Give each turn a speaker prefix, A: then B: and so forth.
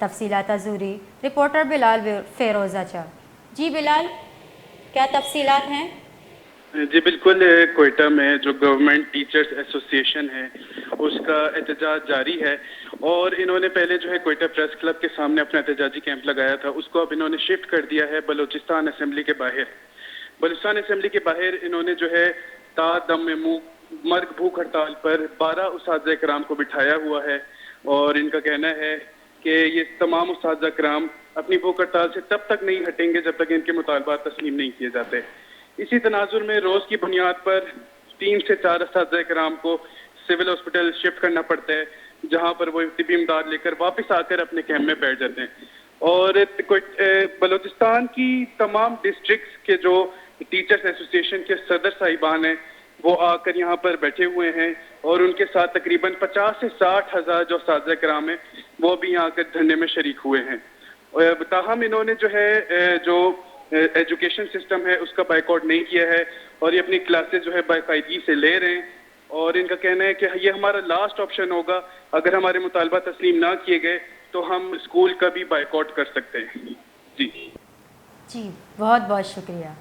A: تفصیلات عزوری رپورٹر بلال فیروز اچا۔ جی بلال، کیا تفصیلات ہیں؟
B: جی بالکل، کوئٹہ میں جو گورنمنٹ ٹیچرز ایسوسی ایشن ہے اس کا احتجاج جاری ہے، اور انہوں نے پہلے جو ہے کوئٹہ پریس کلب کے سامنے اپنا احتجاجی کیمپ لگایا تھا، اس کو اب انہوں نے شفٹ کر دیا ہے بلوچستان اسمبلی کے باہر۔ بلوچستان اسمبلی کے باہر انہوں نے جو ہے تا دم مرگ بھوک ہڑتال پر 12 اساتذہ کرام کو بٹھایا ہوا ہے، اور ان کا کہنا ہے کہ یہ تمام اساتذہ کرام اپنی بھوک ہڑتال سے تب تک نہیں ہٹیں گے جب تک ان کے مطالبات تسلیم نہیں کیے جاتے۔ اسی تناظر میں روز کی بنیاد پر 3 سے 4 اساتذہ کرام کو سول ہاسپٹل شفٹ کرنا پڑتا ہے، جہاں پر وہ طبی امداد لے کر واپس آ کر اپنے کیمپ میں بیٹھ جاتے ہیں۔ اور بلوچستان کی تمام ڈسٹرکٹس کے جو ٹیچرز ایسوسی ایشن کے صدر صاحبان ہیں وہ آ کر یہاں پر بیٹھے ہوئے ہیں، اور ان کے ساتھ تقریباً 50 سے 60 ہزار جو اساتذہ کرام ہیں وہ بھی یہاں کر دھرنے میں شریک ہوئے ہیں۔ تاہم انہوں نے جو ہے جو ایجوکیشن سسٹم ہے اس کا بائیکاٹ نہیں کیا ہے، اور یہ اپنی کلاسز جو ہے باقاعدگی سے لے رہے ہیں، اور ان کا کہنا ہے کہ یہ ہمارا لاسٹ آپشن ہوگا، اگر ہمارے مطالبات تسلیم نہ کیے گئے تو ہم اسکول کا بھی بائیکاٹ کر سکتے ہیں۔ جی
A: بہت بہت شکریہ۔